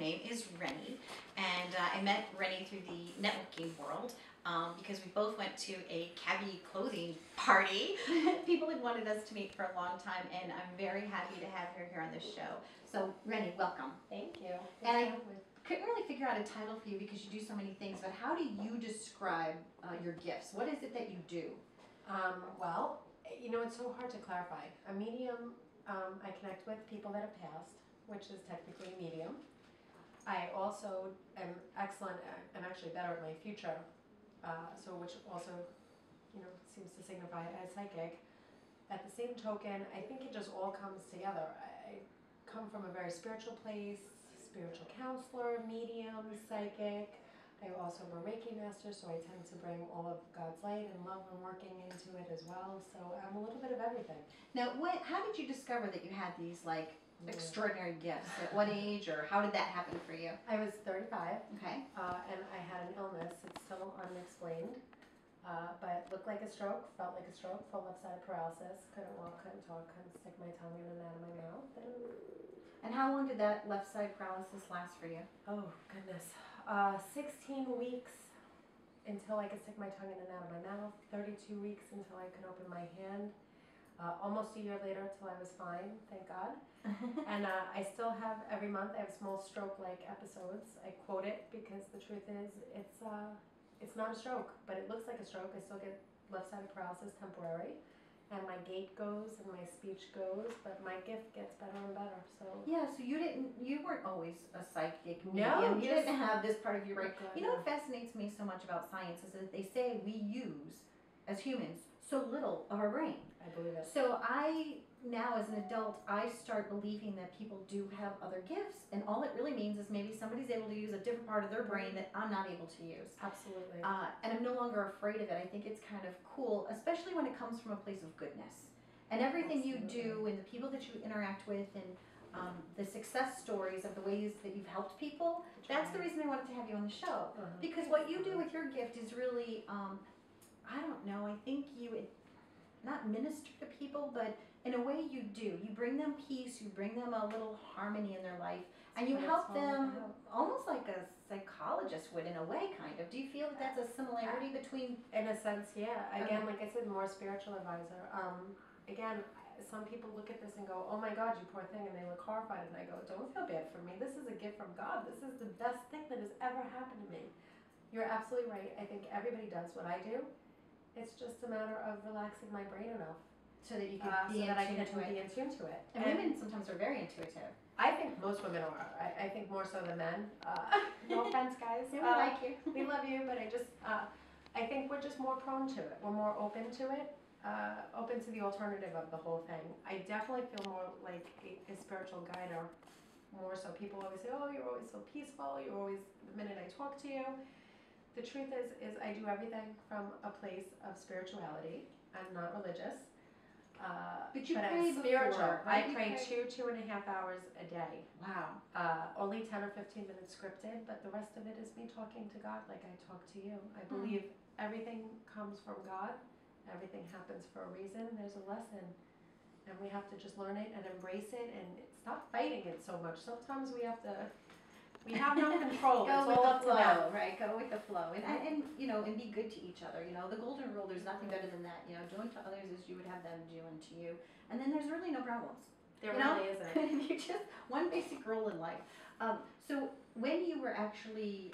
name is Renni, and I met Renni through the networking world because we both went to a cabbie clothing party. People had wanted us to meet for a long time, and I'm very happy to have her here on this show. So, Renni, welcome. Thank you. And I couldn't really figure out a title for you because you do so many things, but how do you describe your gifts? What is it that you do? Well, you know, it's so hard to clarify. A medium, I connect with people that have passed, which is technically a medium. I also am excellent I'm actually better at my future, so which also, you know, seems to signify as psychic. At the same token, I think it just all comes together. I come from a very spiritual place, spiritual counselor, medium, psychic. I also am a Reiki master, so I tend to bring all of God's light and love and working into it as well. So I'm a little bit of everything. Now, how did you discover that you had these extraordinary gifts? At what age, or how did that happen for you? I was 35. Okay. And I had an illness. It's still unexplained, but looked like a stroke, felt like a stroke, full left-sided paralysis. Couldn't walk, couldn't talk, couldn't stick my tongue in and out of my mouth. And how long did that left side paralysis last for you? Oh, goodness. 16 weeks until I could stick my tongue in and out of my mouth, 32 weeks until I could open my hand, almost a year later till I was fine, thank God. And I still have, every month, I have small stroke-like episodes. I quote it because the truth is, it's not a stroke, but it looks like a stroke. I still get left-sided paralysis temporary. And my gait goes and my speech goes, but my gift gets better and better. So yeah, so you weren't always a psychic medium. No, you didn't have this part of your brain. God, you know what fascinates me so much about science is that they say we use, as humans, so little of our brain. I believe it. So I now, as an adult, I start believing that people do have other gifts, and all it really means is maybe somebody's able to use a different part of their brain that I'm not able to use. Absolutely. And I'm no longer afraid of it. I think it's kind of cool, especially when it comes from a place of goodness. And everything you do, and the people that you interact with, and the success stories of the ways that you've helped people, that's the reason I wanted to have you on the show. Because what you do with your gift is really, I don't know, I think you not minister to people, but in a way you do. You bring them peace, you bring them a little harmony in their life, and you help them almost like a psychologist would in a way, kind of. Do you feel that that's a similarity between? In a sense, yeah. Again, like I said, more spiritual advisor. Again, some people look at this and go, oh my God, you poor thing, and they look horrified, and I go, don't feel bad for me. This is a gift from God. This is the best thing that has ever happened to me. You're absolutely right. I think everybody does what I do. It's just a matter of relaxing my brain enough So that you can be in tune to it. And women sometimes are very intuitive. I think most women are. I think more so than men. No offense, guys. We like you. We love you, but I think we're just more prone to it. We're more open to it, open to the alternative of the whole thing. I definitely feel more like a spiritual guide, or more so. People always say, oh, you're always so peaceful. You're always, the minute I talk to you. The truth is I do everything from a place of spirituality. I'm not religious. But I'm pray spiritual. before, right? I pray 2.5 hours a day. Wow. Only 10 or 15 minutes scripted, but the rest of it is me talking to God like I talk to you. I believe everything comes from God. Everything happens for a reason. There's a lesson. And we have to just learn it and embrace it and stop fighting it so much. Sometimes we have no control. Go it's with all the up to flow, them. right? Go with the flow, and you know, and be good to each other. You know, the golden rule. There's nothing better than that. You know, doing to others as you would have them do unto you, and then there's really no problems. There really isn't. You just one basic rule in life. So when you were actually,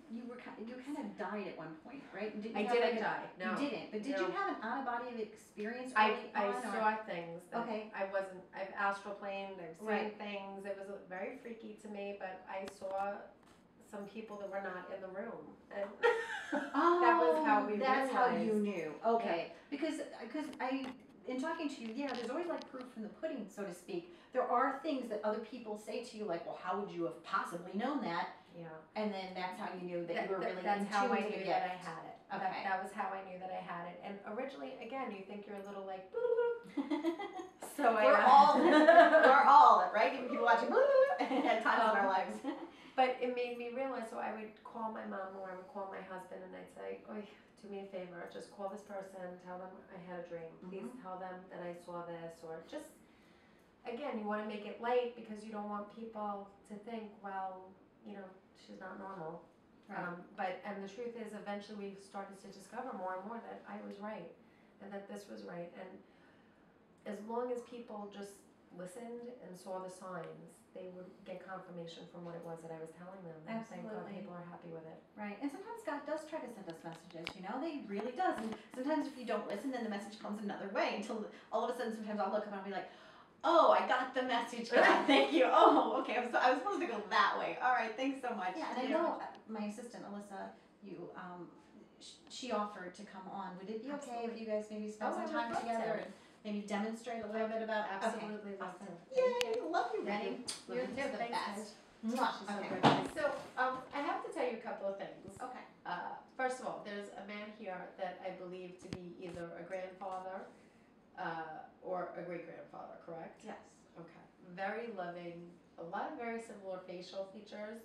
you kind of died at one point, right? I didn't die. No, you didn't. But did you have an out of body experience? I saw things. That Okay. I've astral planed. I've seen things. It was very freaky to me, but I saw some people that were not in the room, and that was how we. That's realized. how you knew. Okay, Yeah. because in talking to you, yeah, there's always like proof from the pudding, so to speak. There are things that other people say to you, like, well, how would you have possibly known that? Yeah. And then that's how you knew that you were really That's in how tune I to the knew gift. that I had it. Okay. That was how I knew that I had it. And originally, again, you think you're a little like, so we're all right. Even people watching at times in our lives. But it made me realize, so I would call my mom or I would call my husband and I'd say, oh, do me a favor, just call this person, tell them I had a dream. Please tell them that I saw this, or just again, you want to make it light because you don't want people to think, well, you know, she's not normal. Right. And the truth is, eventually we started to discover more and more that I was right, and that this was right. And as long as people just listened and saw the signs, they would get confirmation from what it was that I was telling them. And thank God Absolutely. people are happy with it. Right, and sometimes God does try to send us messages, you know, they really does, and sometimes if you don't listen, then the message comes another way, until all of a sudden, sometimes I'll look up and I'll be like, oh, I got the message, God, thank you, oh, okay, I was supposed to go that way, alright, thanks so much. Yeah, and I know, my assistant, Alyssa, she offered to come on, would it be okay if you guys maybe spend some time together and maybe demonstrate a little bit about, Absolutely love awesome. to. Yay, love you, Renni, you're Love you just too. the Thanks, best. guys. Mwah. She's so Okay. good. So, I have to tell you a couple of things. Okay. First of all, there's a man here that I believe to be either a grandfather or a great-grandfather, correct? Yes. Okay. Very loving, a lot of very similar facial features.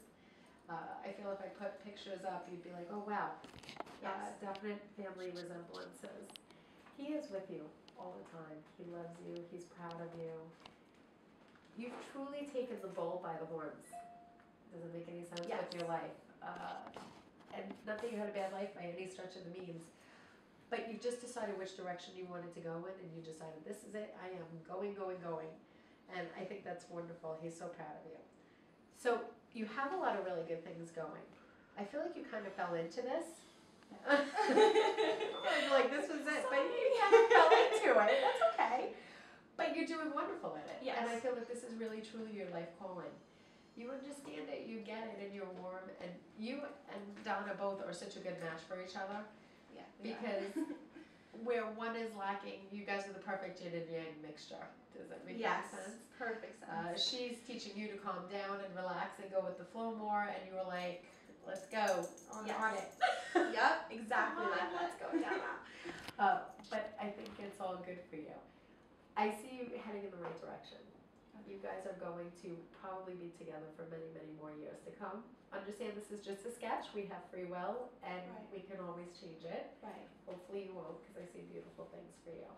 I feel if I put pictures up, you'd be like, oh wow. Yes. Definite family resemblances. He is with you all the time. He loves you. He's proud of you. You've truly taken the bull by the horns. Does it make any sense Yes. with your life? And not that you had a bad life by any stretch of the means, but you just decided which direction you wanted to go in, and you decided, this is it, I am going. And I think that's wonderful. He's so proud of you. So you have a lot of really good things going. I feel like you kind of fell into this. I feel like this was it, but you kind of fell into it. That's okay. But you're doing wonderful at it. Yes. And I feel that this is really, truly your life calling. You understand it, you get it, and you're warm. And you and Donna both are such a good match for each other. Yeah. Because where one is lacking, you guys are the perfect yin and yang mixture. Does that make sense? Perfect sense. She's teaching you to calm down and relax and go with the flow more, and you were like, let's go on it. Yep, exactly. Come on, let's go down. But I think it's all good for you. I see you heading in the right direction. You guys are going to probably be together for many, many more years to come. Understand this is just a sketch. We have free will, and we can always change it. Right. Hopefully you won't, because I see beautiful things for you.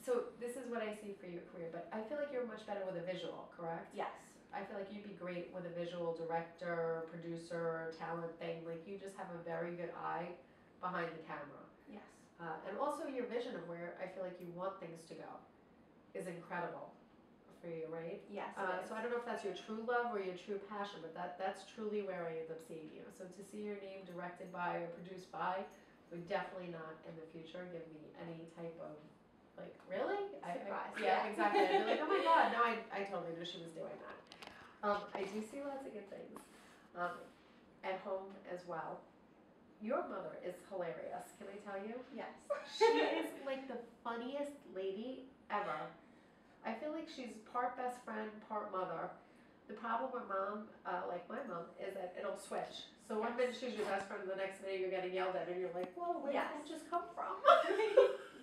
So this is what I see for your career, but I feel like you're much better with a visual, correct? Yes. I feel like you'd be great with a visual director, producer, talent thing. Like you just have a very good eye behind the camera. Yes. And also your vision of where I feel like you want things to go is incredible for you, right? Yes. So I don't know if that's your true love or your true passion, but that's truly where I end up seeing you. So to see your name directed by or produced by would definitely not in the future give me any type of like, really? Surprise. Yeah, exactly. I'd be like, oh my God, no, I totally knew she was doing that. I do see lots of good things at home as well. Your mother is hilarious, can I tell you? Yes. She is like the funniest lady ever. I feel like she's part best friend, part mother. The problem with mom, like my mom, is that it'll switch. So one minute she's your best friend, and the next minute you're getting yelled at, and you're like, whoa, where did that just come from?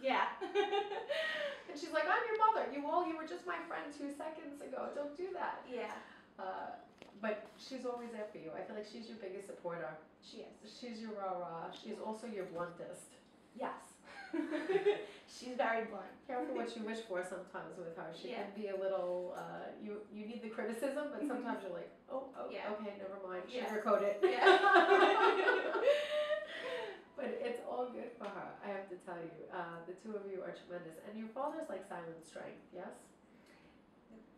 Yeah. And she's like, I'm your mother. You were just my friend 2 seconds ago. Don't do that. Yeah. But she's always there for you. I feel like she's your biggest supporter. She is. She's your rah-rah. She's also your bluntest. Yes. She's very blunt. Careful what you wish for sometimes with her. She can be a little, you need the criticism, but sometimes you're like, oh Yeah. okay, never mind. Yeah. Sugarcoat it. Yeah. But it's all good for her, I have to tell you. The two of you are tremendous. And your father's like silent strength, yes?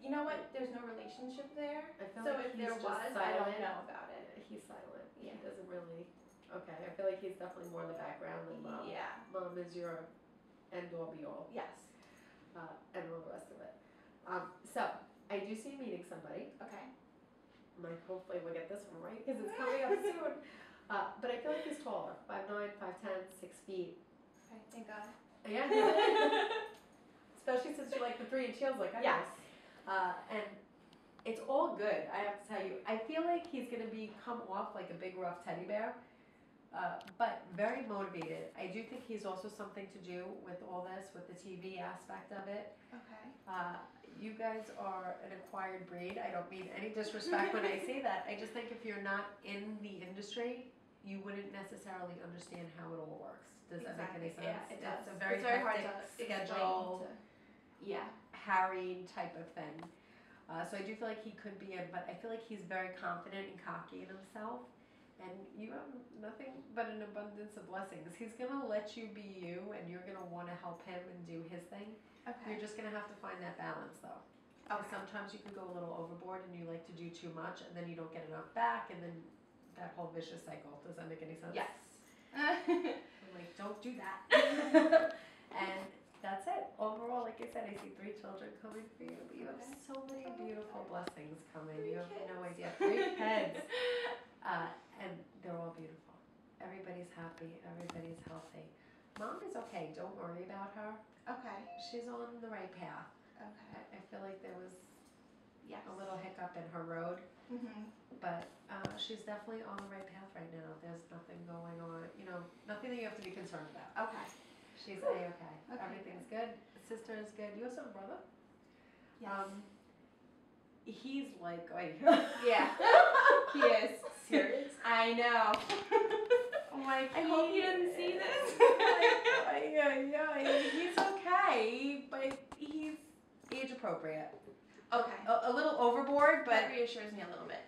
You know what? There's no relationship there. I feel So like if there he's just was, I don't silent. know about it. He's silent. Yeah. He doesn't really, okay, I feel like he's definitely more in the background than mom. Yeah. Mom is your end all be all, Yes. and all the rest of it. So, I do see you meeting somebody. Okay. Hopefully we'll get this one right, because it's coming up soon. But I feel like he's taller, 5'9", 5'10", 6 feet. Okay. Thank God. Yeah. Especially since you like the 3-inch heels like I do. Yes. And it's all good, I have to tell you. I feel like he's going to come off like a big rough teddy bear, but very motivated. I do think he's also something to do with all this, with the TV aspect of it. Okay. You guys are an acquired breed. I don't mean any disrespect when I say that. I just think if you're not in the industry, you wouldn't necessarily understand how it all works. Does that make any sense? Yeah, it does. It's a very hard hectic to schedule. Yeah. harried type of thing. So I do feel like he could be but I feel like he's very confident and cocky in himself. And you have nothing but an abundance of blessings. He's going to let you be you, and you're going to want to help him and do his thing. Okay. You're just going to have to find that balance, though. Because Okay. sometimes you can go a little overboard and you like to do too much, and then you don't get enough back, and then that whole vicious cycle. Does that make any sense? Yes. I'm like, don't do that. And that's it. Overall, like I said, I see 3 children coming for you, but you have Okay. so many beautiful blessings coming. 3 You have no kids. idea. 3 kids. And they're all beautiful. Everybody's happy. Everybody's healthy. Mom is okay. Don't worry about her. Okay. She's on the right path. Okay. I feel like there was Yes. a little hiccup in her road, Mhm. but she's definitely on the right path right now. There's nothing going on, nothing that you have to be concerned about. Okay. She's A-okay. Okay, Everything's good. Sister is good. You also have a brother? Yes. He's like, Yeah. He is. serious. I know. I'm like, I hope he doesn't see this. He's okay, but he's age appropriate. Okay. A little overboard, but That reassures me a little bit.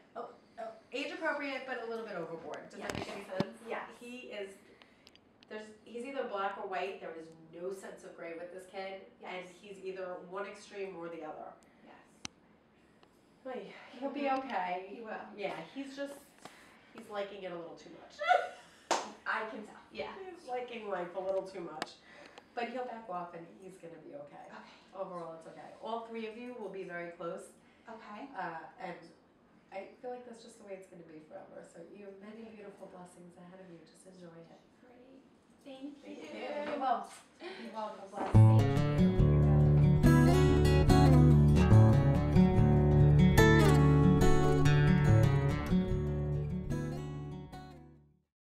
age appropriate, but a little bit overboard. Does that Yes. make any sense? Yes. He's either black or white. There is no sense of gray with this kid, and Yes. he's either one extreme or the other. Yes. He'll be okay. He will. Yeah, he's liking it a little too much. I can tell. Yeah. He's liking life a little too much. But he'll back off and he's going to be okay. Okay. Overall, it's okay. All 3 of you will be very close. Okay. And I feel like that's just the way it's going to be forever. So you have many beautiful blessings ahead of you. Just enjoy it. Great. Thank you. Thank you. You're welcome. You're welcome. Thank you.